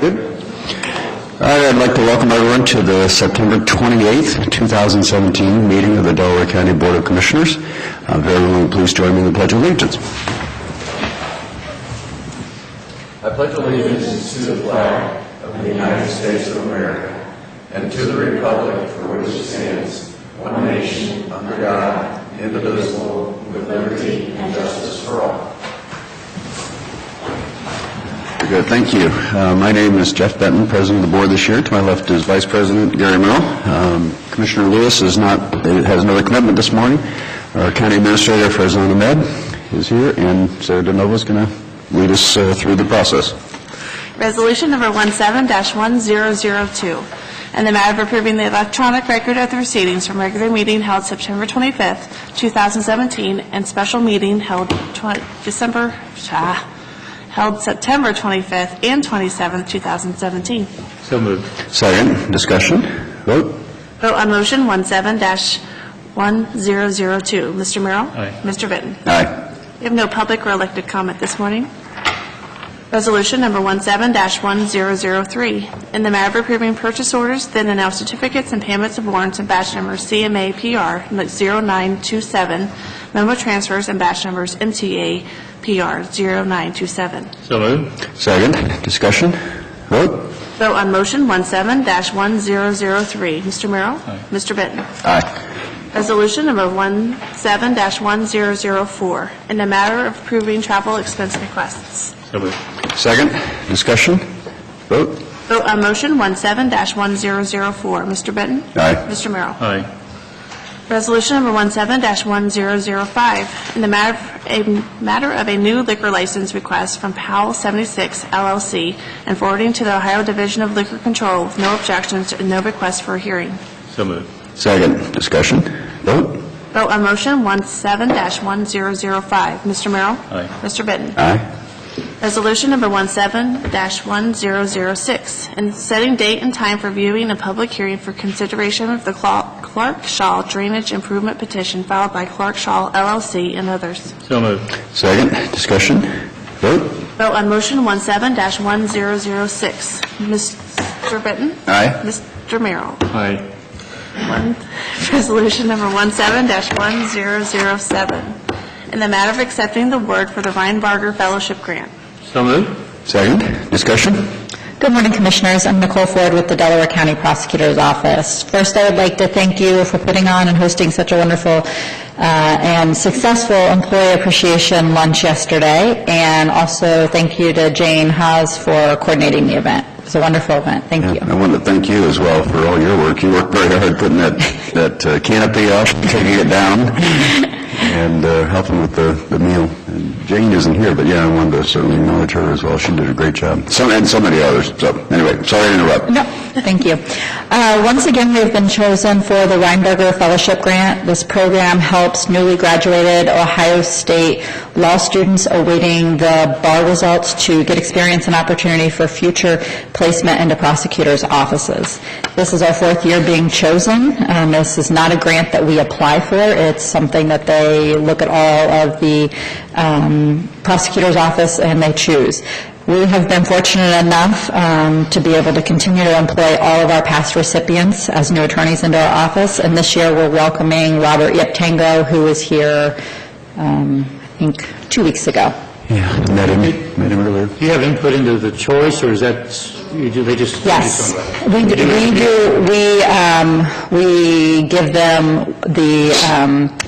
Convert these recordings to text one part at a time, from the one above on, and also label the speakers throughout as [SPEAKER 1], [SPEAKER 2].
[SPEAKER 1] Good. All right, I'd like to welcome everyone to the September 28th, 2017 meeting of the Delaware County Board of Commissioners. If everyone would please join me in the Pledge of Allegiance. I pledge allegiance to the flag of the United States of America and to the republic for which it stands, one nation, under God, indivisible, with liberty and justice for all. Good, thank you. My name is Jeff Benton, President of the Board this year. To my left is Vice President Gary Merrill. Commissioner Lewis has another commitment this morning. Our County Administrator, Farzana Ahmed, is here, and Sarah DeNova is going to lead us through the process.
[SPEAKER 2] Resolution number 17-1002, and the matter of approving the electronic record of the proceedings from regular meeting held September 25th, 2017, and special meeting held September 25th and 27th, 2017.
[SPEAKER 3] So moved.
[SPEAKER 1] Second. Discussion. Vote.
[SPEAKER 2] Vote on motion 17-1002. Mr. Merrill?
[SPEAKER 3] Aye.
[SPEAKER 2] Mr. Vinton?
[SPEAKER 1] Aye.
[SPEAKER 2] We have no public or elected comment this morning. Resolution number 17-1003, in the matter of approving purchase orders, then announced certificates and payments of warrants and batch numbers CMA PR 0927, memo transfers and batch numbers MTA PR 0927.
[SPEAKER 3] So moved.
[SPEAKER 1] Second. Discussion. Vote.
[SPEAKER 2] Vote on motion 17-1003. Mr. Merrill?
[SPEAKER 3] Aye.
[SPEAKER 2] Mr. Benton?
[SPEAKER 1] Aye.
[SPEAKER 2] Resolution number 17-1004, in the matter of approving travel expense requests.
[SPEAKER 3] So moved.
[SPEAKER 1] Second. Discussion. Vote.
[SPEAKER 2] Vote on motion 17-1004. Mr. Benton?
[SPEAKER 1] Aye.
[SPEAKER 2] Mr. Merrill?
[SPEAKER 3] Aye.
[SPEAKER 2] Resolution number 17-1005, in the matter of a new liquor license request from Powell 76 LLC and forwarding to the Ohio Division of Liquor Control with no objections and no request for a hearing.
[SPEAKER 3] So moved.
[SPEAKER 1] Second. Discussion. Vote.
[SPEAKER 2] Vote on motion 17-1005. Mr. Merrill?
[SPEAKER 3] Aye.
[SPEAKER 2] Mr. Benton?
[SPEAKER 1] Aye.
[SPEAKER 2] Resolution number 17-1006, in setting date and time for viewing a public hearing for consideration of the Clark Shaw Drainage Improvement Petition filed by Clark Shaw LLC and others.
[SPEAKER 3] So moved.
[SPEAKER 1] Second. Discussion. Vote.
[SPEAKER 2] Vote on motion 17-1006. Mr. Benton?
[SPEAKER 1] Aye.
[SPEAKER 2] Mr. Merrill?
[SPEAKER 3] Aye.
[SPEAKER 2] Resolution number 17-1007, in the matter of accepting the award for the Reinbarger Fellowship Grant.
[SPEAKER 3] So moved.
[SPEAKER 1] Second. Discussion.
[SPEAKER 4] Good morning, Commissioners. I'm Nicole Ford with the Delaware County Prosecutor's Office. First, I would like to thank you for putting on and hosting such a wonderful and successful employee appreciation lunch yesterday, and also thank you to Jane Haas for coordinating the event. It was a wonderful event. Thank you.
[SPEAKER 1] I want to thank you as well for all your work. You worked very hard putting that canopy up, taking it down, and helping with the meal. And Jane isn't here, but yeah, I wanted to certainly acknowledge her as well. She did a great job. And so many others. So anyway, sorry to interrupt.
[SPEAKER 4] No, thank you. Once again, we have been chosen for the Reinbarger Fellowship Grant. This program helps newly graduated Ohio State law students awaiting the bar results to get experience and opportunity for future placement into prosecutors' offices. This is our fourth year being chosen. This is not a grant that we apply for. It's something that they look at all of the prosecutor's office and they choose. We have been fortunate enough to be able to continue to employ all of our past recipients as new attorneys into our office, and this year we're welcoming Robert Yeptango, who was here, I think, 2 weeks ago.
[SPEAKER 1] Yeah, met him earlier.
[SPEAKER 3] Do you have input into the choice, or is that, they just...
[SPEAKER 4] Yes, we do. We give them the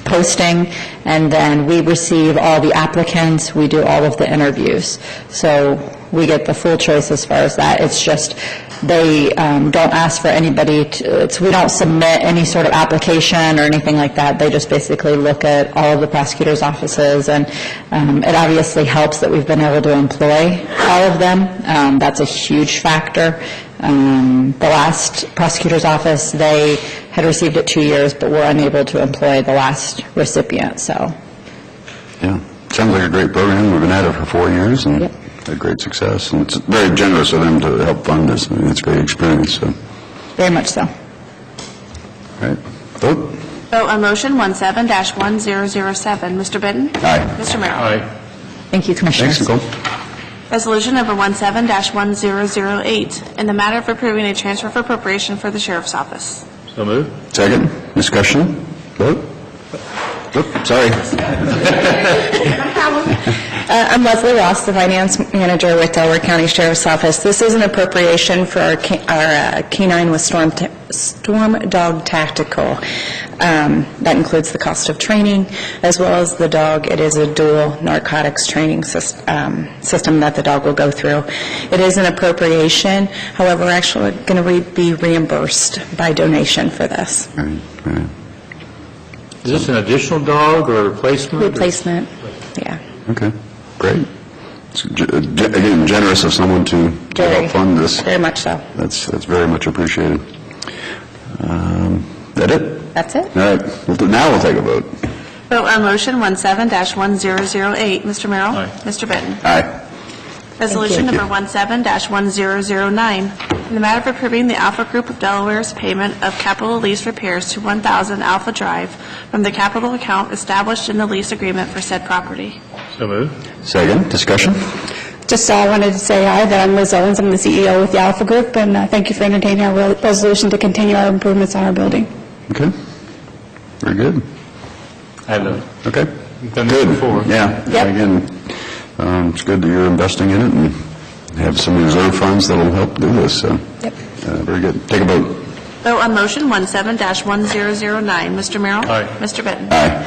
[SPEAKER 4] posting, and then we receive all the applicants. We do all of the interviews. So we get the full choice as far as that. It's just they don't ask for anybody we don't submit any sort of application or anything like that. They just basically look at all of the prosecutors' offices, and it obviously helps that we've been able to employ all of them. That's a huge factor. The last prosecutor's office, they had received it 2 years, but were unable to employ the last recipient. So,
[SPEAKER 1] yeah, sounds like a great program. We've been at it for 4 years, and
[SPEAKER 4] yep,
[SPEAKER 1] had great success. And it's very generous of them to help fund this. I mean, it's a great experience. So,
[SPEAKER 4] very much so.
[SPEAKER 1] all right, vote.
[SPEAKER 2] Vote on motion 17-1007. Mr. Benton?
[SPEAKER 1] Aye.
[SPEAKER 2] Mr. Merrill?
[SPEAKER 3] Aye.
[SPEAKER 4] Thank you, Commissioners.
[SPEAKER 1] Thanks, Nicole.
[SPEAKER 2] Resolution number 17-1008, in the matter of approving a transfer of appropriation for the Sheriff's Office.
[SPEAKER 3] So moved.
[SPEAKER 1] Second, discussion, vote. Oop, sorry.
[SPEAKER 5] I'm Leslie Ross, the Finance Manager with Delaware County Sheriff's Office. This is an appropriation for our K-9 with Storm Dog Tactical. That includes the cost of training as well as the dog. It is a dual narcotics training system that the dog will go through. It is an appropriation. However, we're actually going to be reimbursed by donation for this.
[SPEAKER 1] Right, right.
[SPEAKER 3] Is this an additional dog or replacement?
[SPEAKER 5] Replacement, yeah.
[SPEAKER 1] Okay, great. It's, again, generous of someone to help fund this.
[SPEAKER 5] Very much so.
[SPEAKER 1] That's very much appreciated. That it?
[SPEAKER 5] That's it.
[SPEAKER 1] All right, now we'll take a vote.
[SPEAKER 2] Vote on motion 17-1008. Mr. Merrill?
[SPEAKER 3] Aye.
[SPEAKER 2] Mr. Benton?
[SPEAKER 1] Aye.
[SPEAKER 2] Resolution
[SPEAKER 1] Thank
[SPEAKER 2] number 17-1009, in the matter of approving the Alpha Group of Delaware's payment of capital lease repairs to 1,000 Alpha Drive from the capital account established in the lease agreement for said property.
[SPEAKER 3] So moved.
[SPEAKER 1] Second, discussion?
[SPEAKER 6] Just wanted to say hi, that I'm Liz Owens, I'm the CEO with the Alpha Group, and thank you for entertaining our resolution to continue our improvements on our building.
[SPEAKER 1] Okay, very good.
[SPEAKER 3] I have no.
[SPEAKER 1] Okay.
[SPEAKER 3] You've done this
[SPEAKER 1] Good.
[SPEAKER 3] before.
[SPEAKER 1] Yeah.
[SPEAKER 6] Yep.
[SPEAKER 1] Again, it's good that you're investing in it and have some reserve funds that'll help do this, so.
[SPEAKER 6] Yep.
[SPEAKER 1] Very good. Take a vote.
[SPEAKER 2] Vote on motion 17-1009. Mr. Merrill?
[SPEAKER 3] Aye.
[SPEAKER 2] Mr. Benton?
[SPEAKER 1] Aye.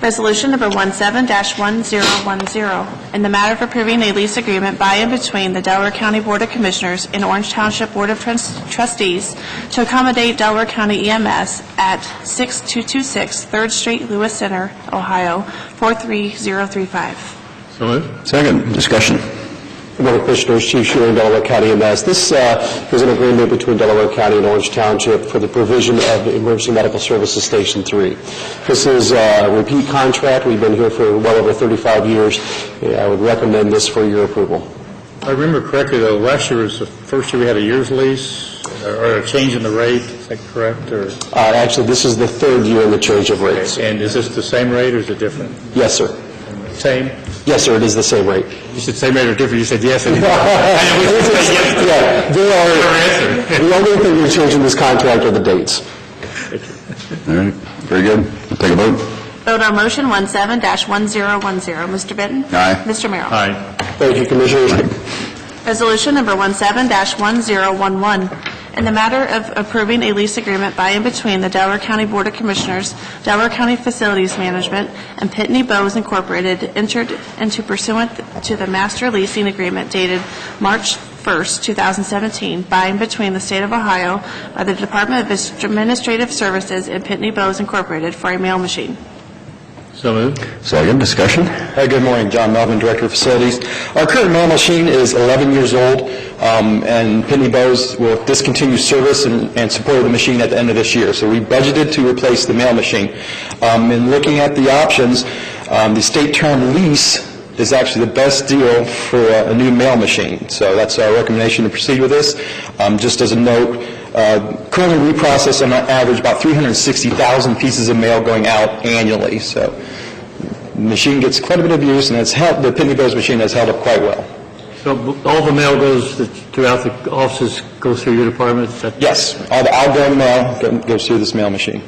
[SPEAKER 2] Resolution number 17-1010, in the matter of approving a lease agreement by and between the Delaware County Board of Commissioners and Orange Township Board of Trustees to accommodate Delaware County EMS at 6226 3rd Street, Lewis Center, Ohio, 43035.
[SPEAKER 3] So moved.
[SPEAKER 1] Second, discussion.
[SPEAKER 7] Good morning, Commissioners. Chief Schuler, Delaware County EMS. This is an agreement between Delaware County and Orange Township for the provision of Emergency Medical Services Station 3. This is a repeat contract. We've been here for well over 35 years. I would recommend this for your approval.
[SPEAKER 3] If I remember correctly, though, last year was the first year we had a year's lease, or a change in the rate, is that correct? Or
[SPEAKER 7] Actually, this is the third year in the change of rates.
[SPEAKER 3] and is this the same rate or is it different?
[SPEAKER 7] Yes, sir.
[SPEAKER 3] Same?
[SPEAKER 7] Yes, sir, it is the same rate.
[SPEAKER 3] You said same rate or different, you said yes. And
[SPEAKER 7] Yeah, they are, the only thing we're changing this contract are the dates.
[SPEAKER 1] All right, very good. We'll take a vote.
[SPEAKER 2] Vote on motion 17-1010. Mr. Benton?
[SPEAKER 1] Aye.
[SPEAKER 2] Mr. Merrill?
[SPEAKER 3] Aye.
[SPEAKER 7] Thank you, Commissioners.
[SPEAKER 2] Resolution number 17-1011, in the matter of approving a lease agreement by and between the Delaware County Board of Commissioners, Delaware County Facilities Management, and Pitney Bowes Incorporated, entered into pursuant to the master leasing agreement dated March 1st, 2017, by and between the State of Ohio by the Department of Administrative Services and Pitney Bowes Incorporated for a mail machine.
[SPEAKER 3] So moved.
[SPEAKER 1] Second, discussion?
[SPEAKER 8] Hi, good morning. John Melvin, Director of Facilities. Our current mail machine is 11 years old, and Pitney Bowes will discontinue service and support of the machine at the end of this year. So we budgeted to replace the mail machine. In looking at the options, the state term lease is actually the best deal for a new mail machine. So that's our recommendation to proceed with this. Just as a note, currently we process on average about 360,000 pieces of mail going out annually. So the machine gets quite a bit of use, and the Pitney Bowes machine has held up quite well.
[SPEAKER 3] So all the mail goes throughout the offices, goes through your department?
[SPEAKER 8] Yes, all the outgoing mail goes through this mail machine.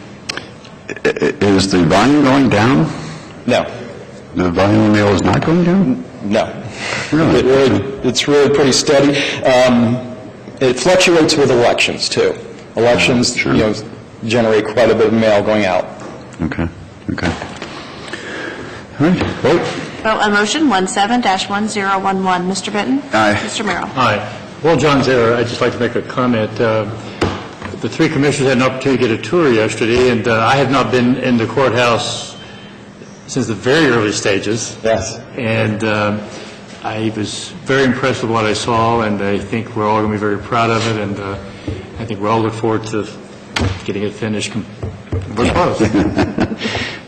[SPEAKER 1] Is the volume going down?
[SPEAKER 8] No,
[SPEAKER 1] The volume of mail is not going down?
[SPEAKER 8] no.
[SPEAKER 1] Really?
[SPEAKER 8] It's really pretty steady. It fluctuates with elections, too. Elections,
[SPEAKER 1] Sure.
[SPEAKER 8] generate quite a bit of mail going out.
[SPEAKER 1] Okay, okay. All right, vote.
[SPEAKER 2] Vote on motion 17-1011. Mr. Benton?
[SPEAKER 1] Aye.
[SPEAKER 2] Mr. Merrill?
[SPEAKER 3] Aye. Well, John's there. I'd just like to make a comment. The three commissioners had an opportunity to get a tour yesterday, and I have not been in the courthouse since the very early stages.
[SPEAKER 8] Yes.
[SPEAKER 3] And I was very impressed with what I saw, and I think we're all going to be very proud of it, and I think we all look forward to getting it finished.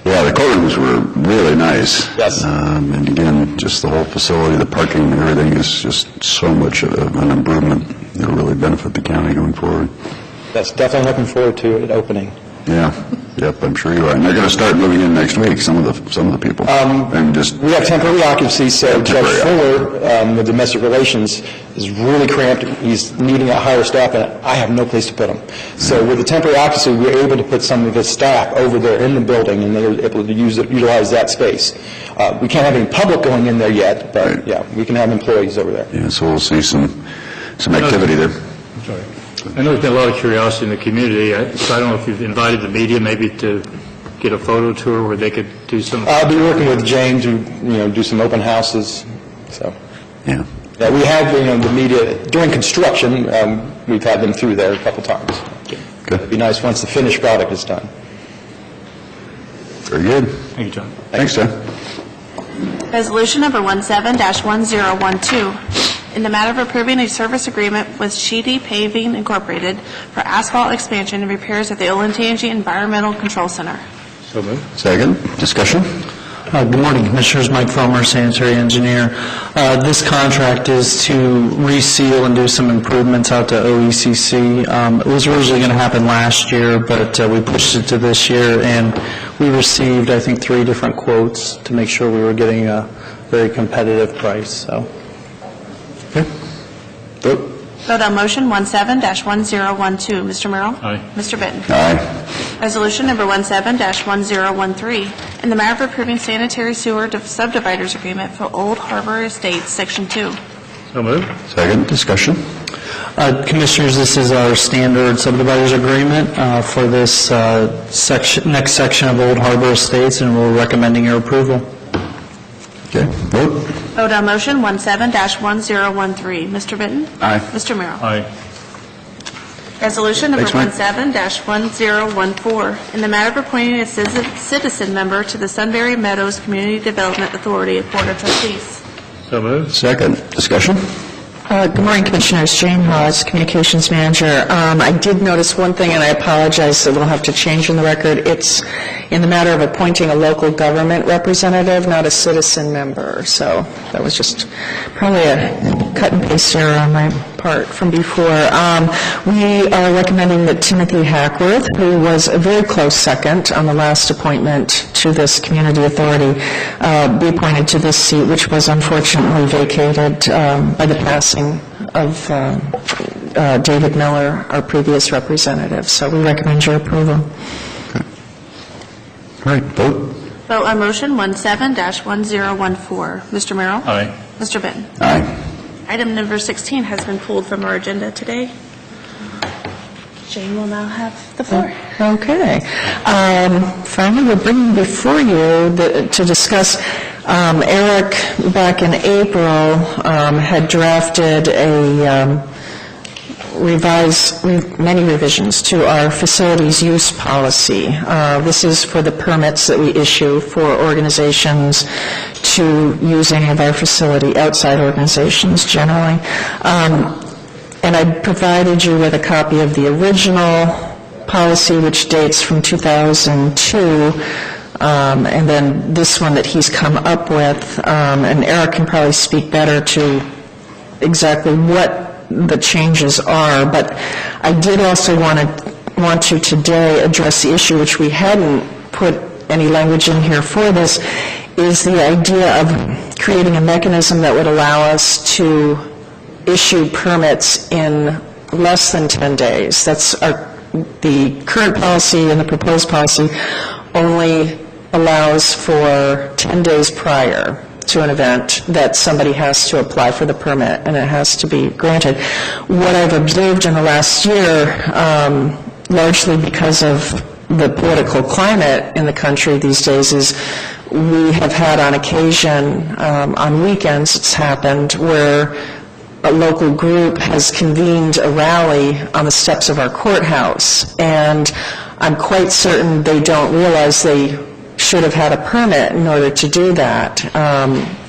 [SPEAKER 1] Yeah, the courtrooms were really nice.
[SPEAKER 8] Yes.
[SPEAKER 1] And again, just the whole facility, the parking and everything is just so much of an improvement. It'll really benefit the county going forward.
[SPEAKER 8] That's definitely looking forward to it opening.
[SPEAKER 1] Yeah, yep, I'm sure you are. And they're going to start moving in next week, some of the people. And just,
[SPEAKER 8] We have temporary occupancy, so Judge
[SPEAKER 1] temporary.
[SPEAKER 8] Fuller, with domestic relations, is really cramped. He's needing a higher staff, and I have no place to put him. So with the temporary occupancy, we're able to put some of his staff over there in the building, and they're able to utilize that space. We can't have any public going in there yet, but,
[SPEAKER 1] Right.
[SPEAKER 8] yeah, we can have employees over there.
[SPEAKER 1] yeah, so we'll see some activity there.
[SPEAKER 3] Sorry. I know there's been a lot of curiosity in the community, so I don't know if you've invited the media maybe to get a photo tour where they could do some...
[SPEAKER 8] I'll be working with Jane to, do some open houses, so.
[SPEAKER 1] Yeah.
[SPEAKER 8] Yeah, we have, the media, during construction, we've had them through there a couple times.
[SPEAKER 1] Good.
[SPEAKER 8] It'd be nice once the finished product is done.
[SPEAKER 1] Very good.
[SPEAKER 3] Thank you, John.
[SPEAKER 1] Thanks, John.
[SPEAKER 2] Resolution number 17-1012, in the matter of approving a service agreement with Sheedy Paving Incorporated for asphalt expansion and repairs at the Olentangy Environmental Control Center.
[SPEAKER 3] So moved.
[SPEAKER 1] Second, discussion?
[SPEAKER 9] Good morning, Commissioners. Mike Fulmer, sanitary engineer. This contract is to reseal and do some improvements out to OECC. It was originally going to happen last year, but we pushed it to this year, and we received, I think, 3 different quotes to make sure we were getting a very competitive price, so.
[SPEAKER 1] Vote.
[SPEAKER 2] Vote on motion 17-1012. Mr. Merrill?
[SPEAKER 3] Aye.
[SPEAKER 2] Mr. Benton?
[SPEAKER 1] Aye.
[SPEAKER 2] Resolution number 17-1013, in the matter of approving sanitary sewer subdividers agreement for Old Harbor Estates, Section 2.
[SPEAKER 3] So moved.
[SPEAKER 1] Second, discussion?
[SPEAKER 9] Commissioners, this is our standard subdividers agreement for this next section of Old Harbor Estates, and we're recommending your approval.
[SPEAKER 1] Okay, vote.
[SPEAKER 2] Vote on motion 17-1013. Mr. Benton?
[SPEAKER 1] Aye.
[SPEAKER 2] Mr. Merrill?
[SPEAKER 3] Aye.
[SPEAKER 2] Resolution number
[SPEAKER 1] Thanks, Mike.
[SPEAKER 2] 17-1014, in the matter of appointing a citizen member to the Sunbury Meadows Community Development Authority Board of Trustees.
[SPEAKER 3] So moved.
[SPEAKER 1] Second, discussion?
[SPEAKER 5] Good morning, Commissioners. Jane Hollis, Communications Manager. I did notice one thing, and I apologize that we'll have to change in the record. It's in the matter of appointing a local government representative, not a citizen member. So that was just probably a cut and paste error on my part from before. We are recommending that Timothy Hackworth, who was a very close second on the last appointment to this community authority, be appointed to this seat, which was unfortunately vacated by the passing of David Miller, our previous representative. So we recommend your approval.
[SPEAKER 1] All right, vote.
[SPEAKER 2] Vote on motion 17-1014. Mr. Merrill?
[SPEAKER 3] Aye.
[SPEAKER 2] Mr. Benton?
[SPEAKER 1] Aye.
[SPEAKER 2] Item number 16 has been pulled from our agenda today. Jane will now have the floor.
[SPEAKER 5] Okay. Finally, we're bringing before you to discuss, Eric, back in April, had drafted a many revisions to our facilities use policy. This is for the permits that we issue for organizations to use any of our facility, outside organizations generally. And I provided you with a copy of the original policy, which dates from 2002, and then this one that he's come up with, and Eric can probably speak better to exactly what the changes are, but I did also want to today address the issue, which we hadn't put any language in here for this, is the idea of creating a mechanism that would allow us to issue permits in less than 10 days. That's the current policy, and the proposed policy only allows for 10 days prior to an event that somebody has to apply for the permit, and it has to be granted. What I've observed in the last year, largely because of the political climate in the country these days, is we have had on occasion, on weekends it's happened, where a local group has convened a rally on the steps of our courthouse, and I'm quite certain they don't realize they should have had a permit in order to do that.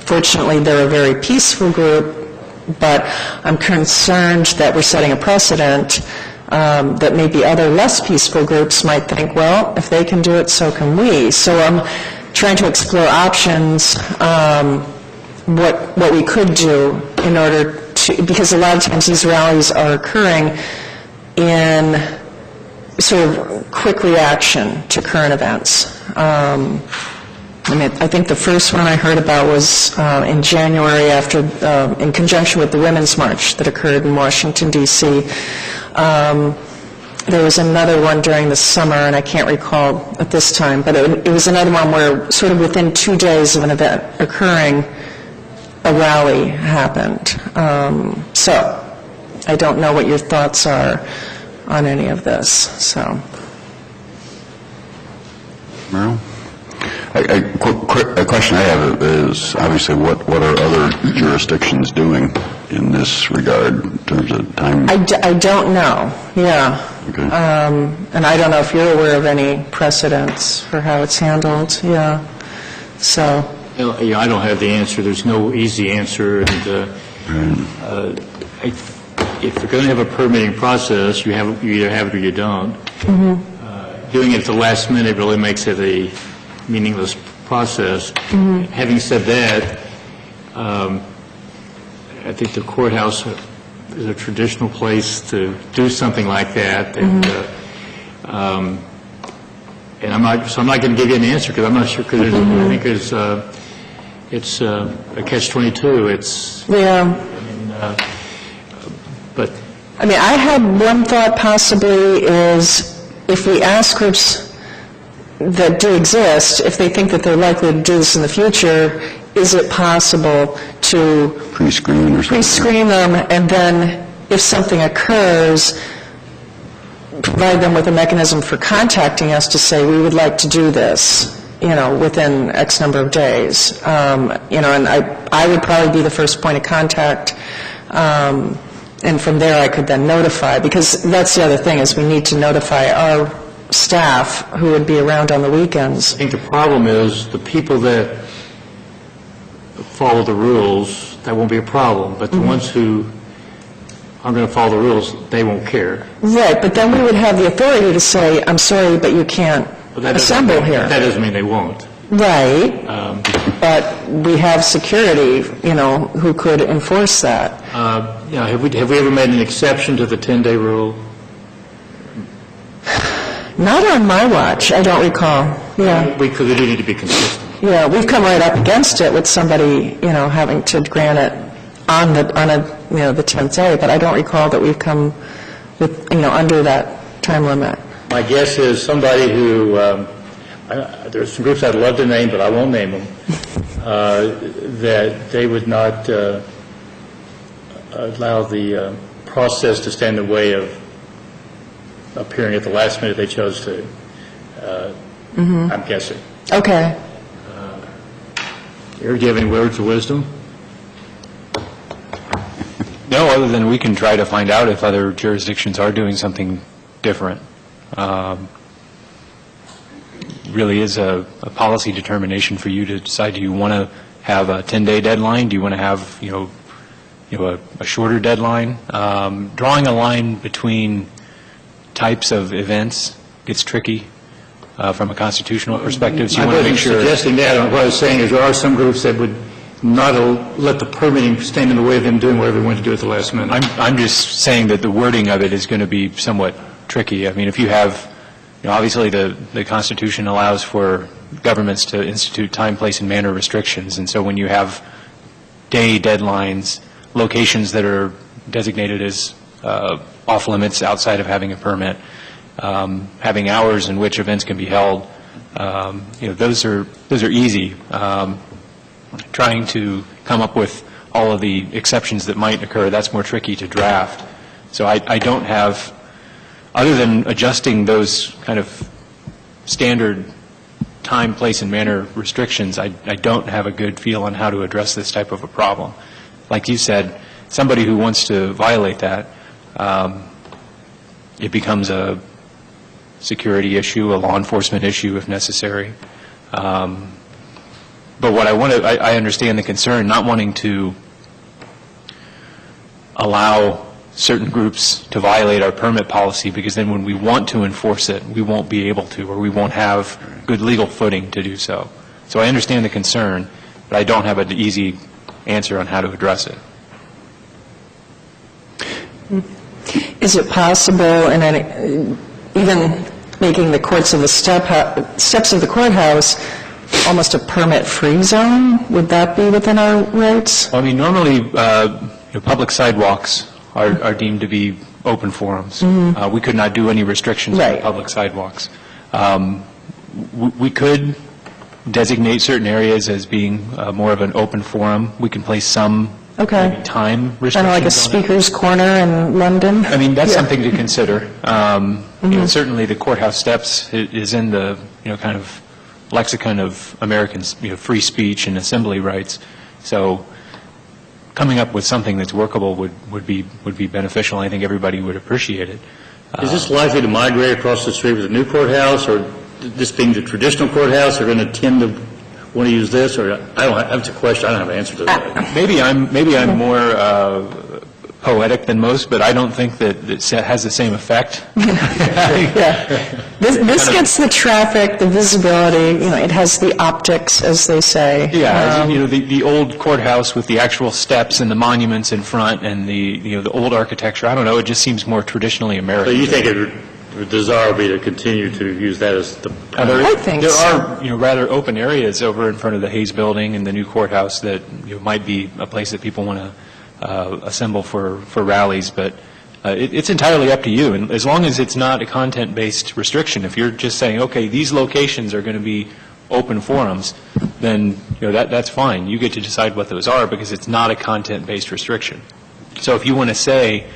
[SPEAKER 5] Fortunately, they're a very peaceful group, but I'm concerned that we're setting a precedent that maybe other less peaceful groups might think, well, if they can do it, so can we. So I'm trying to explore options, what we could do in order to, because a lot of times these rallies are occurring in
[SPEAKER 10] sort of quick reaction to current events. I think the first one I heard about was in January after, in conjunction with the Women's March that occurred in Washington, D.C. There was another one during the summer, and I can't recall at this time, but it was another one where sort of within 2 days of an event occurring, a rally happened. So I don't know what your thoughts are on any of this, so.
[SPEAKER 1] Merrill? A question I have is, obviously, what are other jurisdictions doing in this regard in terms of time?
[SPEAKER 10] I don't know, yeah.
[SPEAKER 1] Okay.
[SPEAKER 10] And I don't know if you're aware of any precedents for how it's handled, yeah. So,
[SPEAKER 3] I don't have the answer. There's no easy answer. And if you're going to have a permitting process, you either have it or you don't. Doing it at the last minute really makes it a meaningless process. Having said that, I think the courthouse is a traditional place to do something like that, and I'm not going to give you an answer because I'm not sure, because I think it's a catch-22. It's but
[SPEAKER 10] I mean, I had one thought possibly is if we ask groups that do exist, if they think that they're likely to do this in the future, is it possible to
[SPEAKER 1] Pre-screen or something?
[SPEAKER 10] pre-screen them, and then if something occurs, provide them with a mechanism for contacting us to say, we would like to do this, within X number of days. And I would probably be the first point of contact, and from there I could then notify, because that's the other thing, is we need to notify our staff who would be around on the weekends.
[SPEAKER 3] I think the problem is the people that follow the rules, that won't be a problem, but the ones who aren't going to follow the rules, they won't care.
[SPEAKER 10] Right, but then we would have the authority to say, I'm sorry, but you can't assemble here.
[SPEAKER 3] That doesn't mean they won't.
[SPEAKER 10] Right, but we have security, who could enforce that.
[SPEAKER 3] Have we ever made an exception to the 10-day rule?
[SPEAKER 10] Not on my watch, I don't recall. Yeah,
[SPEAKER 3] Because we do need to be consistent.
[SPEAKER 10] yeah, we've come right up against it with somebody, having to grant it on the 10th day, but I don't recall that we've come with, under that time limit.
[SPEAKER 3] My guess is somebody who, there's some groups I'd love to name, but I won't name them, that they would not allow the process to stand in the way of appearing at the last minute they chose to. I'm guessing.
[SPEAKER 10] Okay.
[SPEAKER 3] Eric, do you have any words of wisdom?
[SPEAKER 11] No, other than we can try to find out if other jurisdictions are doing something different. Really is a policy determination for you to decide, do you want to have a 10-day deadline? Do you want to have, a shorter deadline? Drawing a line between types of events gets tricky from a constitutional perspective. So you want to make sure.
[SPEAKER 3] I wasn't suggesting that. What I was saying is there are some groups that would not let the permitting stand in the way of them doing whatever they want to do at the last minute.
[SPEAKER 11] I'm just saying that the wording of it is going to be somewhat tricky. I mean, if you have, obviously the Constitution allows for governments to institute time, place, and manner restrictions, and so when you have day deadlines, locations that are designated as off limits outside of having a permit, having hours in which events can be held, those are easy. Trying to come up with all of the exceptions that might occur, that's more tricky to draft. So I don't have, other than adjusting those kind of standard time, place, and manner restrictions, I don't have a good feel on how to address this type of a problem. Like you said, somebody who wants to violate that, it becomes a security issue, a law enforcement issue if necessary. But what I understand the concern, not wanting to allow certain groups to violate our permit policy, because then when we want to enforce it, we won't be able to, or we won't have good legal footing to do so. So I understand the concern, but I don't have an easy answer on how to address it.
[SPEAKER 10] Is it possible, and even making the courts of the steps of the courthouse almost a permit-free zone? Would that be within our rights?
[SPEAKER 11] Well, I mean, normally, public sidewalks are deemed to be open forums. We could not do any restrictions on
[SPEAKER 10] Right.
[SPEAKER 11] public sidewalks. We could designate certain areas as being more of an open forum. We can place some
[SPEAKER 10] Okay.
[SPEAKER 11] maybe time
[SPEAKER 10] Kind of like a
[SPEAKER 11] restrictions on it.
[SPEAKER 10] speaker's corner in London?
[SPEAKER 11] I mean, that's
[SPEAKER 10] Yeah.
[SPEAKER 11] something to consider. Certainly, the courthouse steps is in the, kind of lexicon of American, free speech and assembly rights. So coming up with something that's workable would be beneficial. I think everybody would appreciate it.
[SPEAKER 3] Is this likely to migrate across the street with the new courthouse, or this being the traditional courthouse, are going to tend to want to use this, or, that's a question, I don't have an answer to that.
[SPEAKER 11] Maybe I'm more poetic than most, but I don't think that it has the same effect.
[SPEAKER 10] Yeah. This gets the traffic, the visibility, it has the optics, as they say.
[SPEAKER 11] Yeah, the old courthouse with the actual steps and the monuments in front and the old architecture, I don't know, it just seems more traditionally
[SPEAKER 3] So
[SPEAKER 11] American.
[SPEAKER 3] you think the desire would be to continue to use that as the...
[SPEAKER 10] I think
[SPEAKER 11] There
[SPEAKER 10] so.
[SPEAKER 11] are, rather open areas over in front of the Hayes Building and the new courthouse that might be a place that people want to assemble for rallies, but it's entirely up to you. And as long as it's not a content-based restriction, if you're just saying, okay, these locations are going to be open forums, then that's fine. You get to decide what those are because it's not a content-based restriction. So if you want to say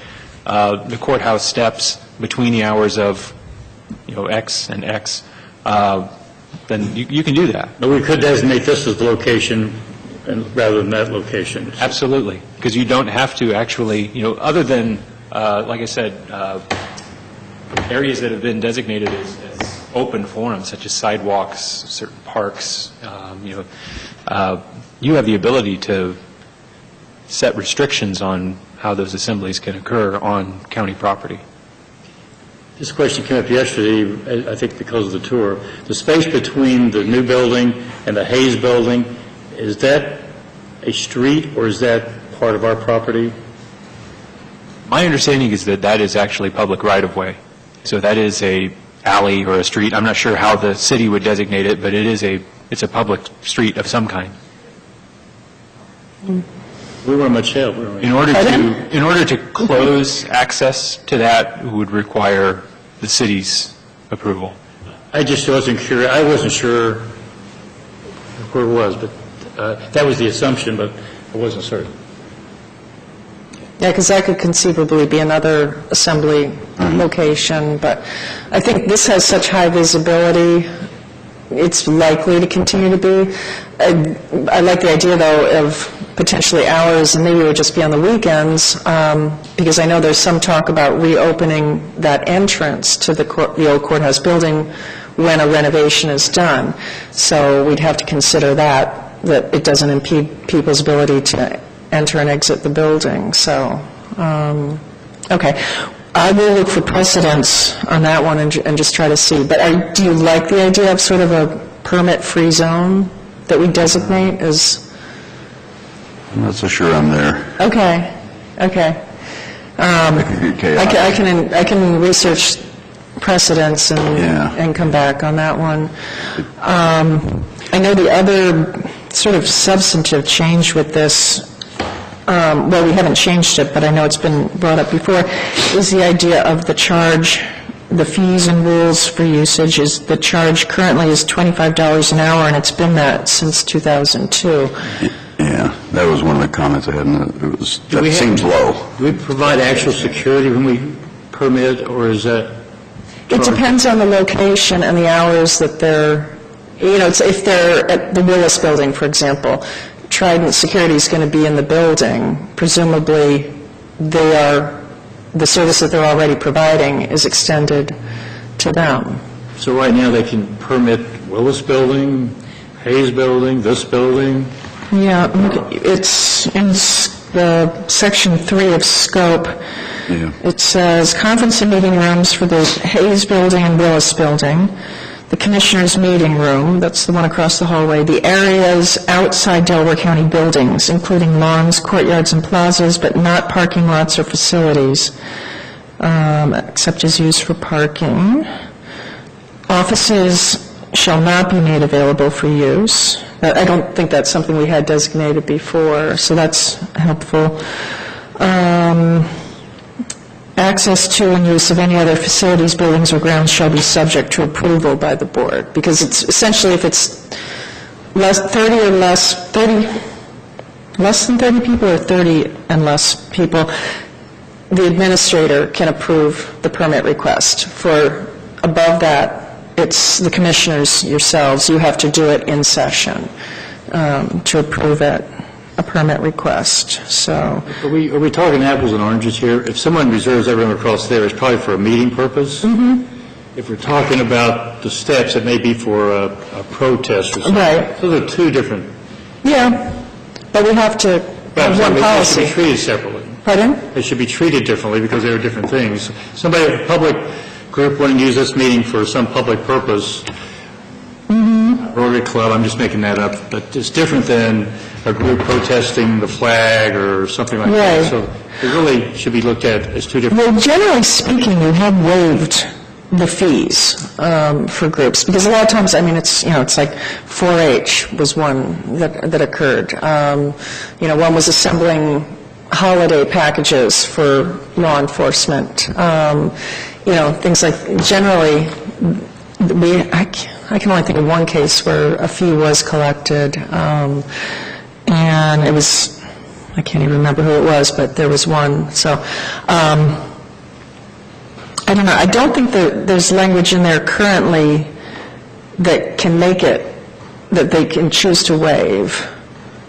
[SPEAKER 11] the courthouse steps between the hours of X and X, then you can do that.
[SPEAKER 3] But we could designate this as the location rather than that location.
[SPEAKER 11] Absolutely, because you don't have to actually, other than, like I said, areas that have been designated as open forums, such as sidewalks, certain parks, you have the ability to set restrictions on how those assemblies can occur on county property.
[SPEAKER 3] This question came up yesterday, I think because of the tour. The space between the new building and the Hayes Building, is that a street or is that part of our property?
[SPEAKER 11] My understanding is that is actually public right-of-way. So that is a alley or a street. I'm not sure how the city would designate it, but it's a public street of some kind.
[SPEAKER 3] We weren't much help, were we?
[SPEAKER 11] In order to close access to that would require the city's approval.
[SPEAKER 3] I just wasn't curious, I wasn't sure where it was, but that was the assumption, but I wasn't certain.
[SPEAKER 10] Yeah, because that could conceivably be another assembly location, but I think this has such high visibility, it's likely to continue to be. I like the idea, though, of potentially hours, and maybe it would just be on the weekends, because I know there's some talk about reopening that entrance to the old courthouse building when a renovation is done. So we'd have to consider that it doesn't impede people's ability to enter and exit the building. So, okay. I will look for precedents on that one and just try to see. But do you like the idea of sort of a permit-free zone that we designate as...
[SPEAKER 1] I'm not so sure I'm there.
[SPEAKER 10] Okay, okay. I can research precedents and come back on that one. I know the other sort of substantive change with this, well, we haven't changed it, but I know it's been brought up before, is the idea of the charge, the fees and rules for usage. The charge currently is $25 an hour, and it's been that since 2002.
[SPEAKER 1] Yeah, that was one of the comments I had, and that seems low.
[SPEAKER 3] Do we provide actual security when we permit, or is that...
[SPEAKER 10] It depends on the location and the hours that they're, if they're at the Willis Building, for example, Trident Security is going to be in the building. Presumably, the service that they're already providing is extended to them.
[SPEAKER 3] So right now, they can permit Willis Building, Hayes Building, this building?
[SPEAKER 10] Yeah, it's in the Section 3 of scope.
[SPEAKER 1] Yeah.
[SPEAKER 10] It says, conference and meeting rooms for the Hayes Building and Willis Building, the Commissioner's Meeting Room, that's the one across the hallway, the areas outside Delaware County buildings, including lawns, courtyards, and plazas, but not parking lots or facilities. except as used for parking. Offices shall not be made available for use. I don't think that's something we had designated before, so that's helpful. Access to and use of any other facilities, buildings, or grounds shall be subject to approval by the board, because it's essentially, if it's less than 30 people or 30 and less people, the administrator can approve the permit request. For above that, it's the commissioners yourselves, you have to do it in session to approve it, a permit request, so.
[SPEAKER 3] Are we talking apples and oranges here? If someone reserves that room across there, it's probably for a meeting purpose.
[SPEAKER 10] Mm-hmm.
[SPEAKER 3] If we're talking about the steps, it may be for a protest or something.
[SPEAKER 10] Right.
[SPEAKER 3] Those are two different.
[SPEAKER 10] Yeah, but we have to have one
[SPEAKER 3] They should
[SPEAKER 10] policy.
[SPEAKER 3] be treated separately.
[SPEAKER 10] Pardon?
[SPEAKER 3] They should be treated differently because they are different things. Somebody, a public group wanting to use this meeting for some public purpose, Rotary Club, I'm just making that up, but it's different than a group protesting the flag or something like that.
[SPEAKER 10] Right.
[SPEAKER 3] So it really should be looked at as two different.
[SPEAKER 10] Well, generally speaking, you have waived the fees for groups, because a lot of times, I mean, it's, it's like 4-H was one that occurred. One was assembling holiday packages for law enforcement. Things like, generally, I can only think of one case where a fee was collected, and it was, I can't even remember who it was, but there was one. So, I don't know. I don't think that there's language in there currently that can make it, that they can choose to waive.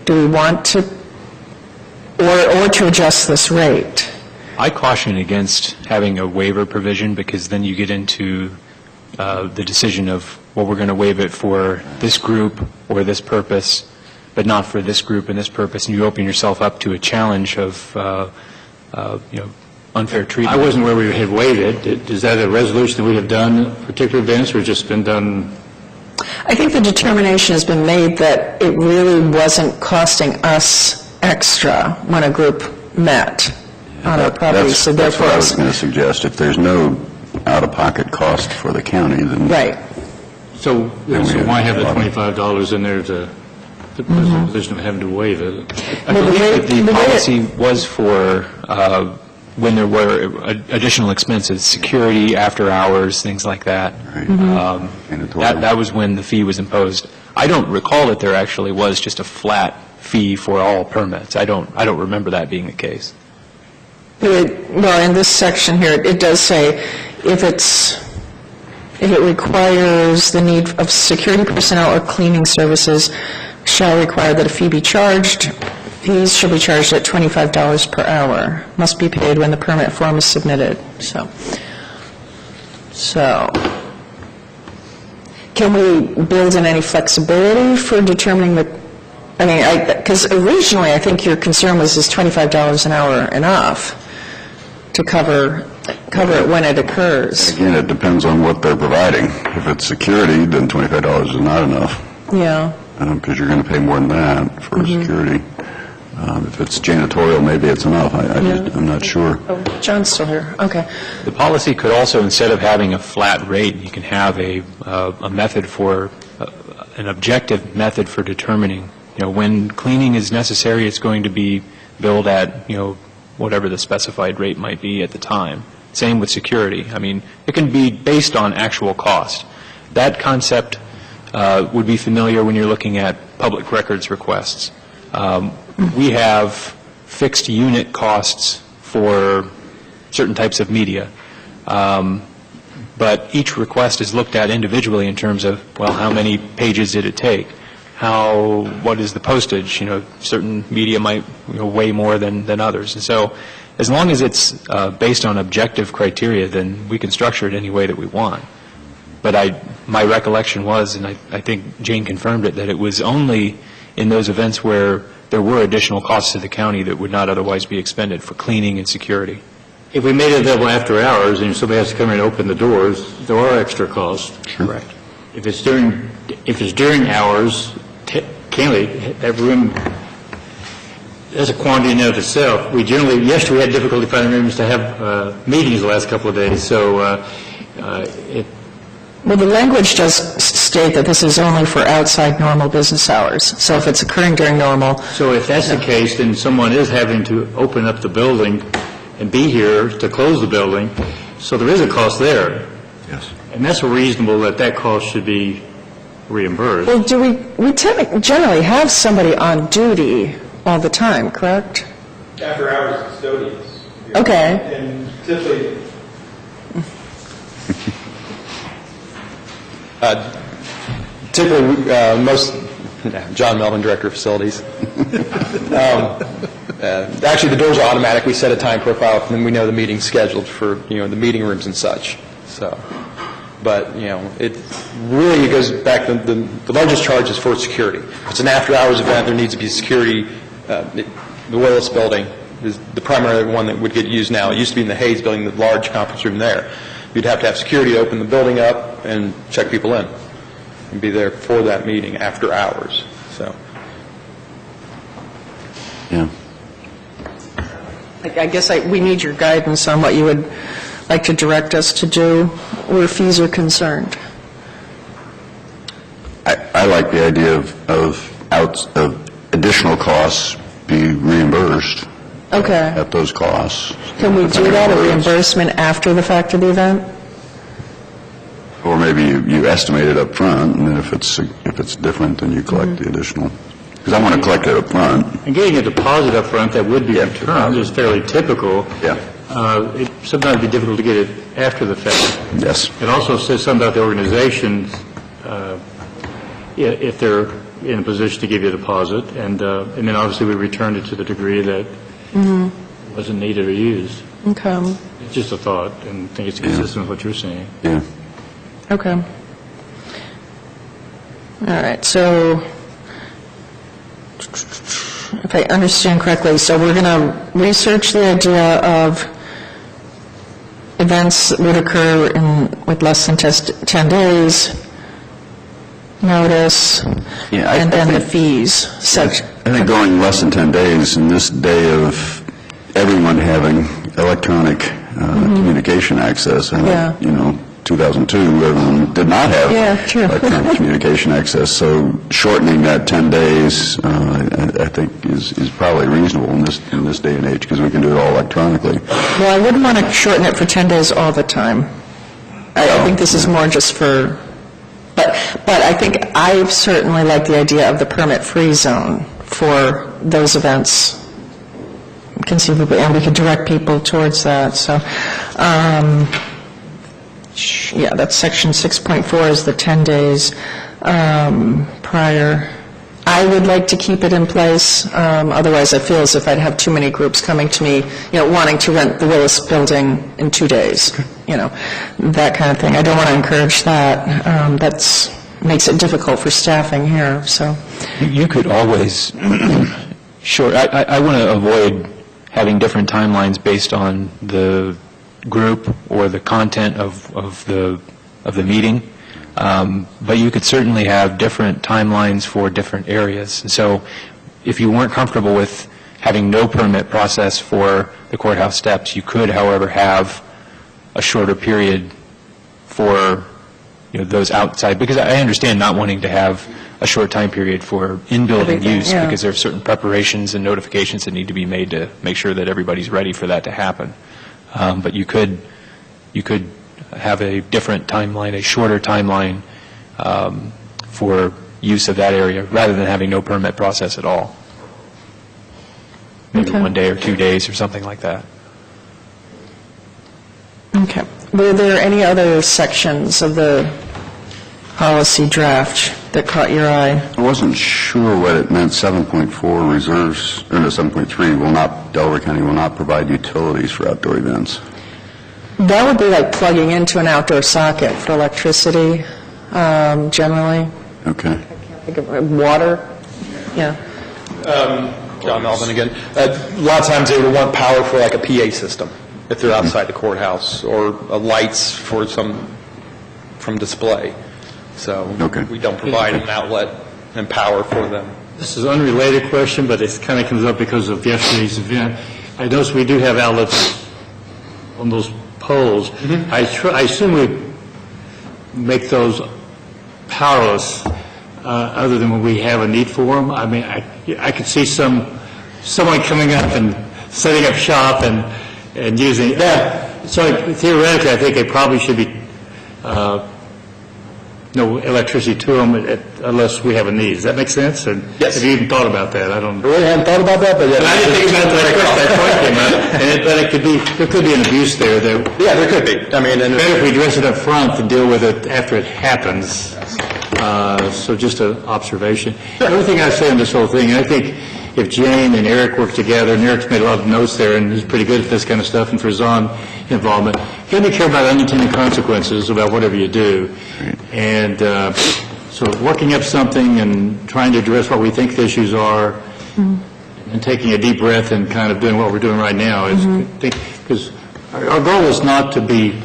[SPEAKER 10] Do we want to, or to adjust this rate?
[SPEAKER 11] I caution against having a waiver provision, because then you get into the decision of, well, we're going to waive it for this group or this purpose, but not for this group and this purpose, and you open yourself up to a challenge of, unfair treatment.
[SPEAKER 3] I wasn't where we had waived it. Is that a resolution that we have done particular events, or just been done?
[SPEAKER 10] I think the determination has been made that it really wasn't costing us extra when a group met on our property, so
[SPEAKER 1] That's
[SPEAKER 10] therefore...
[SPEAKER 1] what I was going to suggest. If there's no out-of-pocket cost for the county, then...
[SPEAKER 10] Right.
[SPEAKER 3] So why have the $25 in there to put us in a position of having to waive it?
[SPEAKER 11] I believe that the policy was for when there were additional expenses, security, after hours, things like that.
[SPEAKER 1] Right.
[SPEAKER 11] That was when the fee was imposed. I don't recall that there actually was just a flat fee for all permits. I don't remember that being the case.
[SPEAKER 10] Well, in this section here, it does say if it requires the need of security personnel or cleaning services, shall require that a fee be charged. Fees shall be charged at $25 per hour. Must be paid when the permit form is submitted. So, can we build in any flexibility for determining the, because originally I think your concern was, is $25 an hour enough to cover it when it occurs?
[SPEAKER 1] Again, it depends on what they're providing. If it's security, then $25 is not enough,
[SPEAKER 10] Yeah.
[SPEAKER 1] because you're going to pay more than that for security. If it's janitorial, maybe it's enough. I'm not sure.
[SPEAKER 10] Oh, John's still here. Okay.
[SPEAKER 11] The policy could also, instead of having a flat rate, you can have a method for, an objective method for determining, when cleaning is necessary, it's going to be billed at, whatever the specified rate might be at the time. Same with security. It can be based on actual cost. That concept would be familiar when you're looking at public records requests. We have fixed unit costs for certain types of media, but each request is looked at individually in terms of, well, how many pages did it take? What is the postage? Certain media might weigh more than others. And so as long as it's based on objective criteria, then we can structure it any way that we want. But my recollection was, and I think Jane confirmed it, that it was only in those events where there were additional costs to the county that would not otherwise be expended for cleaning and security.
[SPEAKER 3] If we made it available after hours and somebody has to come in and open the doors, there are extra costs.
[SPEAKER 11] Correct.
[SPEAKER 3] If it's during hours, candidly, that room, That's a quantity in and of itself. We generally, yesterday we had difficulty finding rooms to have meetings the last couple of days, so
[SPEAKER 10] Well, the language does state that this is only for outside normal business hours. So if it's occurring during normal,
[SPEAKER 3] so if that's the case, then someone is having to open up the building and be here to close the building, so there is a cost there.
[SPEAKER 1] Yes.
[SPEAKER 3] And that's reasonable that cost should be reimbursed.
[SPEAKER 10] well, do we generally have somebody on duty all the time, correct?
[SPEAKER 8] After hours custodians.
[SPEAKER 10] Okay.
[SPEAKER 8] And typically... Typically, John Melvin, Director of Facilities. Actually, the doors are automatic. We set a time profile, and then we know the meeting's scheduled for, the meeting rooms and such. So, but, it really goes back, the largest charge is for security. If it's an after-hours event, there needs to be security. The Willis Building is the primary one that would get used now. It used to be in the Hayes Building, the large conference room there. You'd have to have security to open the building up and check people in and be there for that meeting after hours, so.
[SPEAKER 1] Yeah.
[SPEAKER 10] I guess we need your guidance on what you would like to direct us to do where fees are concerned.
[SPEAKER 1] I like the idea of additional costs be reimbursed
[SPEAKER 10] Okay.
[SPEAKER 1] at those costs.
[SPEAKER 10] Can we do that, a reimbursement after the fact of the event?
[SPEAKER 1] Or maybe you estimate it up front, and then if it's different, then you collect the additional. Because I want to collect it up front.
[SPEAKER 3] And getting a deposit up front that would be returned is fairly typical.
[SPEAKER 1] Yeah.
[SPEAKER 3] It sometimes be difficult to get it after the fact.
[SPEAKER 1] Yes.
[SPEAKER 3] It also says something about the organizations, if they're in a position to give you a deposit, and then obviously we returned it to the degree that wasn't needed or used.
[SPEAKER 10] Okay.
[SPEAKER 3] It's just a thought, and I think it's consistent with what you're saying.
[SPEAKER 1] Yeah.
[SPEAKER 10] Okay. All right, so if I understand correctly, so we're going to research the idea of events that would occur with less than 10 days, notice,
[SPEAKER 1] Yeah, I
[SPEAKER 10] and then the
[SPEAKER 1] think-
[SPEAKER 10] fees.
[SPEAKER 1] I think going less than 10 days in this day of everyone having electronic communication access, and,
[SPEAKER 10] Yeah.
[SPEAKER 1] 2002, everyone did not have
[SPEAKER 10] Yeah, true.
[SPEAKER 1] electronic communication access, so shortening that 10 days, I think, is probably reasonable in this day and age, because we can do it all electronically.
[SPEAKER 10] Well, I wouldn't want to shorten it for 10 days all the time. I think this is more just for, but I think I certainly like the idea of the permit-free zone for those events conceivably, and we could direct people towards that, so, yeah, that's section 6.4 is the 10 days prior. I would like to keep it in place, otherwise I feel as if I'd have too many groups coming to me, wanting to rent the Willis Building in 2 days, that kind of thing. I don't want to encourage that. That's makes it difficult for staffing here, so.
[SPEAKER 11] You could always, sure, I want to avoid having different timelines based on the group or the content of the meeting, but you could certainly have different timelines for different areas. And so if you weren't comfortable with having no permit process for the courthouse steps, you could, however, have a shorter period for those outside, because I understand not wanting to have a short time period for in-building
[SPEAKER 10] Everything,
[SPEAKER 11] use,
[SPEAKER 10] yeah.
[SPEAKER 11] because there are certain preparations and notifications that need to be made to make sure that everybody's ready for that to happen. But you could have a different timeline, a shorter timeline for use of that area, rather than having no permit process at all. Maybe
[SPEAKER 10] Okay.
[SPEAKER 11] 1 day or 2 days or something like that.
[SPEAKER 10] Okay. Were there any other sections of the policy draft that caught your eye?
[SPEAKER 1] I wasn't sure what it meant, 7.4 reserves, or no, 7.3, Delaware County will not provide utilities for outdoor events.
[SPEAKER 10] That would be like plugging into an outdoor socket for electricity, generally.
[SPEAKER 1] Okay.
[SPEAKER 10] Think of water, yeah.
[SPEAKER 8] John Melvin again. A lot of times they would want power for like a PA system if they're outside the courthouse, or lights for from display. So
[SPEAKER 1] Okay.
[SPEAKER 8] we don't provide an outlet and power for them.
[SPEAKER 3] This is an unrelated question, but it kind of comes up because of yesterday's event. I noticed we do have outlets on those poles. I assume we make those powerless other than when we have a need for them. I mean, I could see someone coming up and setting up shop and using that. So theoretically, I think it probably should be no electricity to them unless we have a need. Does that make sense? And
[SPEAKER 8] Yes.
[SPEAKER 3] have you even thought about that? I don't know.
[SPEAKER 8] I really hadn't thought about that, but
[SPEAKER 3] But I didn't think about that first, that point came up. But there could be an abuse there.
[SPEAKER 8] Yeah, there could be. I mean, and
[SPEAKER 3] Better if we address it up front than deal with it after it happens. So just an observation. The other thing I say on this whole thing, and I think if Jane and Eric work together, and Eric's made a lot of notes there, and he's pretty good at this kind of stuff, and for his own involvement, you got to be careful about unintended consequences about whatever you do. And so working up something and trying to address what we think the issues are, and taking a deep breath and kind of doing what we're doing right now is, because our goal is not to be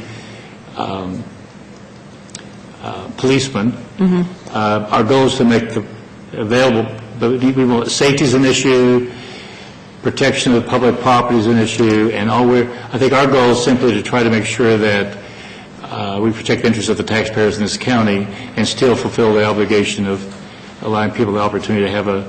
[SPEAKER 3] policemen. Our goal is to make the available, but safety is an issue, protection of public property is an issue, and I think our goal is simply to try to make sure that we protect the interests of the taxpayers in this county and still fulfill the obligation of allowing people the opportunity to have a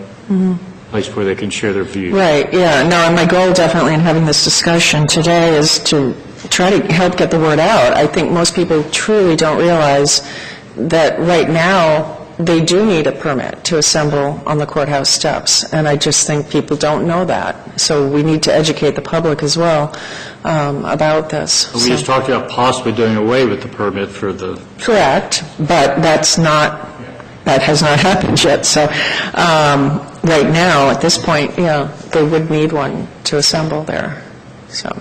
[SPEAKER 3] place where they can share their views.
[SPEAKER 10] Right, yeah, no, and my goal definitely in having this discussion today is to try to help get the word out. I think most people truly don't realize that right now, they do need a permit to assemble on the courthouse steps, and I just think people don't know that. So we need to educate the public as well about this.
[SPEAKER 3] We just talked about possibly doing away with the permit for the...
[SPEAKER 10] Correct, but that has not happened yet. So right now, at this point, yeah, they would need one to assemble there. So,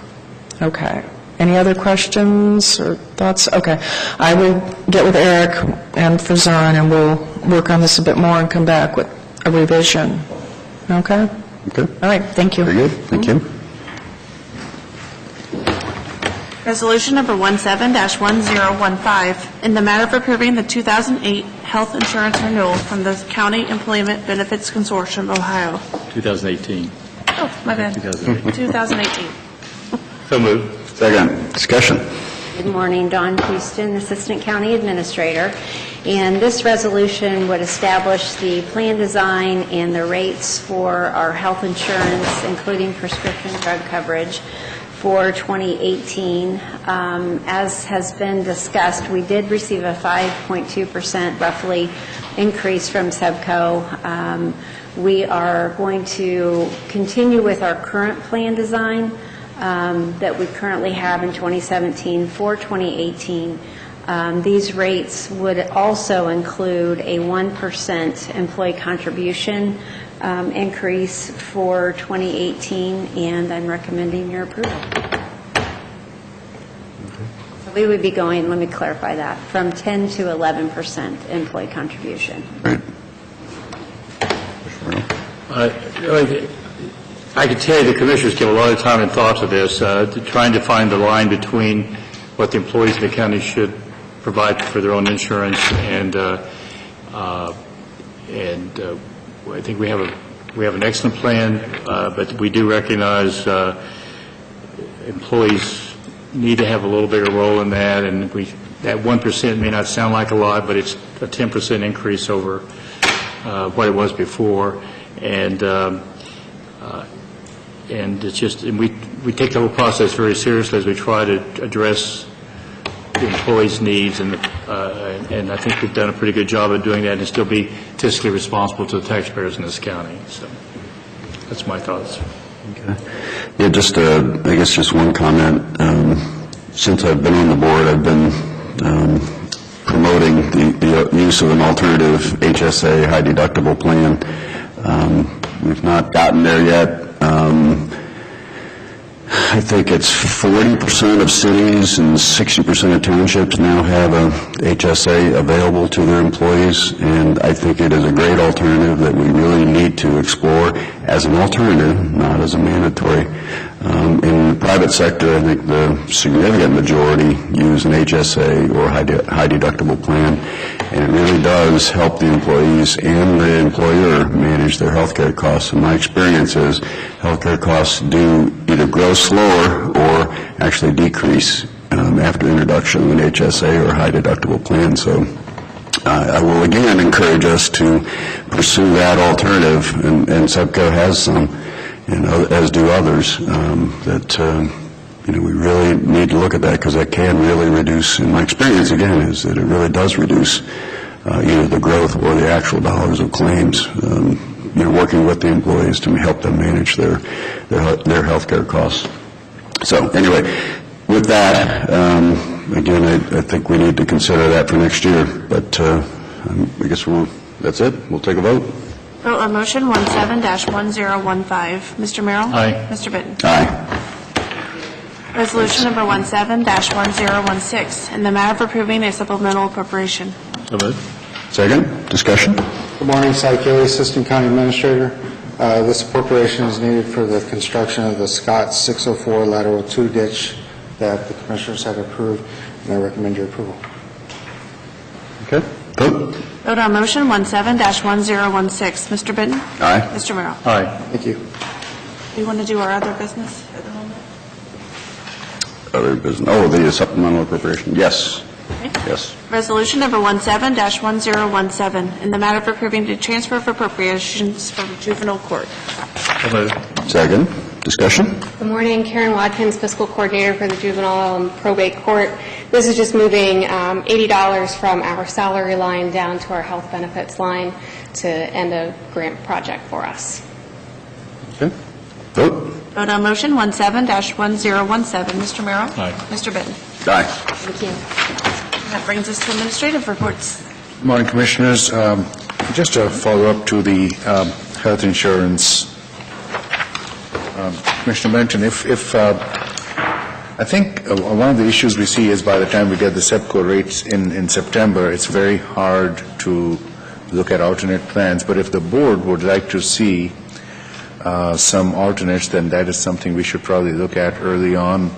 [SPEAKER 10] okay. Any other questions or thoughts? Okay. I will get with Eric and Fazan, and we'll work on this a bit more and come back with a revision. Okay?
[SPEAKER 1] Okay.
[SPEAKER 10] All right, thank you.
[SPEAKER 1] Very good. Thank you.
[SPEAKER 2] Resolution number 17-1015, in the matter of approving the 2008 health insurance renewal from the County Employment Benefits Consortium, Ohio.
[SPEAKER 3] 2018.
[SPEAKER 2] Oh, my bad. 2018.
[SPEAKER 3] So moved.
[SPEAKER 1] Second. Discussion.
[SPEAKER 12] Good morning, Dawn Houston, Assistant County Administrator. And this resolution would establish the plan design and the rates for our health insurance, including prescription drug coverage, for 2018. As has been discussed, we did receive a 5.2% roughly increase from SEBCO. We are going to continue with our current plan design that we currently have in 2017 for 2018. These rates would also include a 1% employee contribution increase for 2018, and I'm recommending your approval. So we would be going, let me clarify that, from 10 to 11% employee contribution.
[SPEAKER 1] Right.
[SPEAKER 3] I can tell you the commissioners give a lot of time and thought to this, trying to find the line between what the employees in the county should provide for their own insurance, and I think we have an excellent plan, but we do recognize employees need to have a little bigger role in that, and that 1% may not sound like a lot, but it's a 10% increase over what it was before, and it's just, and we take the whole process very seriously as we try to address the employees' needs, and I think we've done a pretty good job of doing that and still be fiscally responsible to the taxpayers in this county. So that's my thoughts.
[SPEAKER 1] Okay. Yeah, just, I guess just one comment. Since I've been on the board, I've been promoting the use of an alternative HSA high deductible plan. We've not gotten there yet. I think it's 40% of cities and 60% of townships now have a HSA available to their employees, and I think it is a great alternative that we really need to explore as an alternative, not as a mandatory. In the private sector, I think the significant majority use an HSA or high deductible plan, and it really does help the employees and the employer manage their health care costs. And my experience is health care costs do either grow slower or actually decrease after introduction of an HSA or high deductible plan. So I will again encourage us to pursue that alternative, and SEPCO has some, and as do others, that we really need to look at that, because that can really reduce, in my experience again, is that it really does reduce either the growth or the actual dollars of claims, working with the employees to help them manage their health care costs. So anyway, with that, again, I think we need to consider that for next year, but I guess that's it. We'll take a vote.
[SPEAKER 2] Vote on motion 17-1015. Mr. Merrill?
[SPEAKER 3] Aye.
[SPEAKER 2] Mr. Bitton?
[SPEAKER 1] Aye.
[SPEAKER 2] Resolution number 17-1016, in the matter of approving a supplemental appropriation.
[SPEAKER 3] So moved.
[SPEAKER 1] Second, discussion?
[SPEAKER 13] Good morning, Cy Kelly, Assistant County Administrator. This appropriation is needed for the construction of the Scott 604 lateral 2 ditch that the Commissioners have approved, and I recommend your approval.
[SPEAKER 1] Okay. Vote.
[SPEAKER 2] Vote on motion 17-1016. Mr. Bitton?
[SPEAKER 1] Aye.
[SPEAKER 2] Mr. Merrill?
[SPEAKER 3] Aye.
[SPEAKER 13] Thank you.
[SPEAKER 2] Do you want to do our other business at the moment?
[SPEAKER 1] Other business. Oh, the supplemental appropriation. Yes.
[SPEAKER 2] Okay.
[SPEAKER 1] Yes.
[SPEAKER 2] Resolution number 17-1017, in the matter of approving the transfer of appropriations from juvenile court.
[SPEAKER 3] So moved.
[SPEAKER 1] Second, discussion?
[SPEAKER 14] Good morning, Karen Watkins, Fiscal Coordinator for the Juvenile and Probate Court. This is just moving $80 from our salary line down to our health benefits line to end a grant project for us.
[SPEAKER 1] Okay. Vote.
[SPEAKER 2] Vote on motion 17-1017. Mr. Merrill?
[SPEAKER 3] Aye.
[SPEAKER 2] Mr. Bitton?
[SPEAKER 1] Aye.
[SPEAKER 14] Thank you.
[SPEAKER 2] That brings us to administrative reports.
[SPEAKER 15] Good morning, Commissioners. Just a follow-up to the health insurance. Commissioner Benton, I think one of the issues we see is by the time we get the SEPCO rates in September, it's very hard to look at alternate plans. But if the board would like to see some alternates, then that is something we should probably look at early on,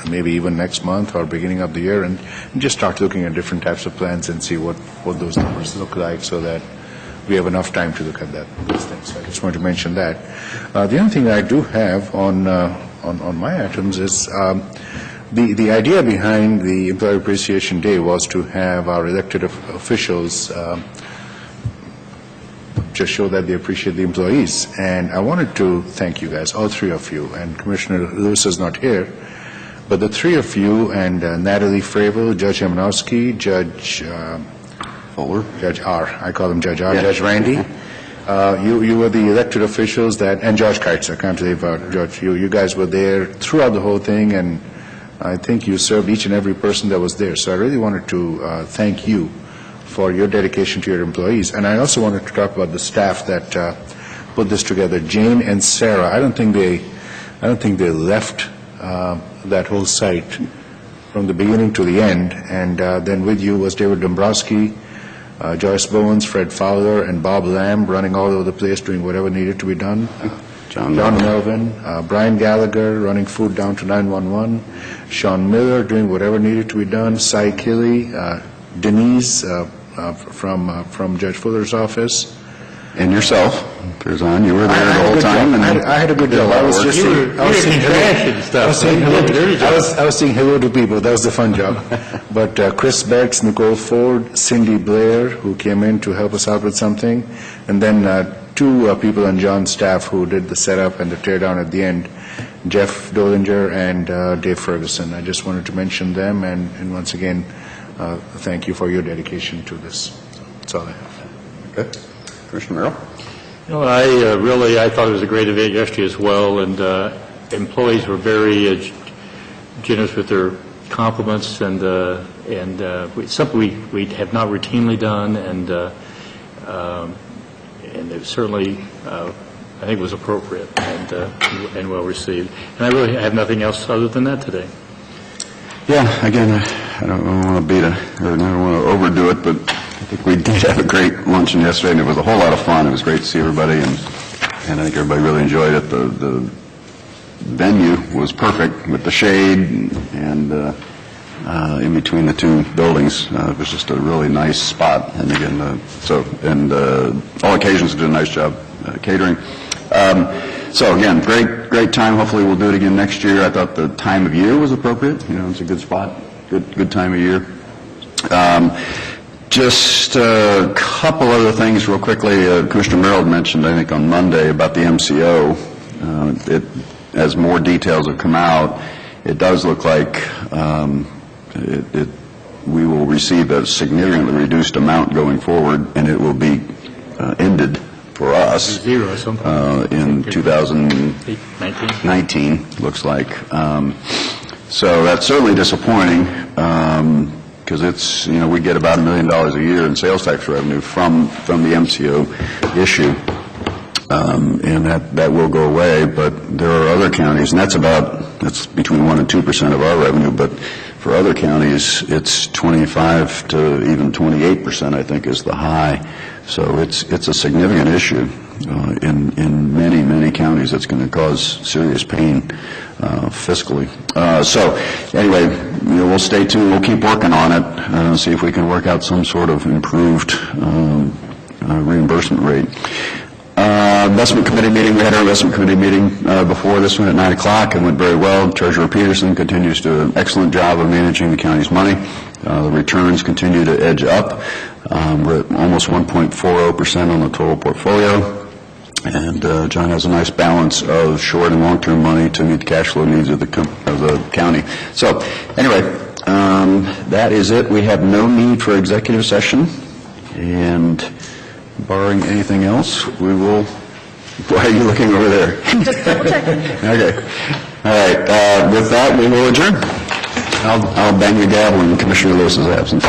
[SPEAKER 15] maybe even next month or beginning of the year, and just start looking at different types of plans and see what those numbers look like, so that we have enough time to look at those things. So I just wanted to mention that. The other thing that I do have on my items is the idea behind the Employee Appreciation Day was to have our elected officials just show that they appreciate the employees. And I wanted to thank you guys, all three of you, and Commissioner Lewis is not here, but the three of you and Natalie Fravel, Judge Emanowski, Judge
[SPEAKER 1] Fuller.
[SPEAKER 15] Judge R. I call him Judge R.
[SPEAKER 1] Yeah.
[SPEAKER 15] Judge Randy. You were the elected officials and George Kites, I can't tell you about George. You guys were there throughout the whole thing, and I think you served each and every person that was there. So I really wanted to thank you for your dedication to your employees. And I also wanted to talk about the staff that put this together. Jane and Sarah, I don't think they left that whole site from the beginning to the end. And then with you was David Dombrowski, Joyce Bowens, Fred Fowler, and Bob Lamb running all over the place, doing whatever needed to be done. John Melvin, Brian Gallagher running food down to 911, Sean Miller doing whatever needed to be done, Cy Kelly, Denise from Judge Fuller's office.
[SPEAKER 1] And yourself, Curzon, you were there the whole time.
[SPEAKER 15] I had a good job. I was saying hello to people. That was the fun job. But Chris Bex, Nicole Ford, Cindy Blair, who came in to help us out with something, and then two people on John's staff who did the setup and the teardown at the end, Jeff Dolinger and Dave Ferguson. I just wanted to mention them, and once again, thank you for your dedication to this. So that's all I have.
[SPEAKER 1] Okay. Commissioner Merrill?
[SPEAKER 3] I thought it was a great event yesterday as well, and employees were very generous with their compliments, and something we have not routinely done, and it certainly, I think, was appropriate and well received. And I really have nothing else other than that today.
[SPEAKER 1] Yeah, again, I don't want to I don't want to overdo it, but I think we did have a great luncheon yesterday, and it was a whole lot of fun. It was great to see everybody, and I think everybody really enjoyed it. The venue was perfect with the shade, and in between the two buildings. It was just a really nice spot, and again, all occasions did a nice job catering. So again, great time. Hopefully we'll do it again next year. I thought the time of year was appropriate. It's a good spot, good time of year. Just a couple other things real quickly. Commissioner Merrill mentioned, I think, on Monday about the MCO. As more details have come out, it does look like we will receive a significantly reduced amount going forward, and it will be ended for us
[SPEAKER 3] Zero at some point.
[SPEAKER 1] in 2019, looks like. So that's certainly disappointing, because it's, we get about $1 million a year in sales tax revenue from the MCO issue, and that will go away. But there are other counties, and that's between 1% and 2% of our revenue, but for other counties, it's 25 to even 28%, I think, is the high. So it's a significant issue in many counties. That's going to cause serious pain fiscally. So anyway, we'll stay tuned. We'll keep working on it, see if we can work out some sort of improved reimbursement rate. Investment committee meeting, we had our investment committee meeting before this one at 9 o'clock. It went very well. Treasurer Peterson continues to do an excellent job of managing the county's money. The returns continue to edge up. We're at almost 1.40% on the total portfolio. And John has a nice balance of short and long-term money to meet the cash flow needs of the county. So anyway, that is it. We have no need for executive session. And barring anything else, we will... Why are you looking over there?
[SPEAKER 2] Just double checking.
[SPEAKER 1] Okay. All right. With that, we will adjourn. I'll bang the gavel in Commissioner Lewis's absence.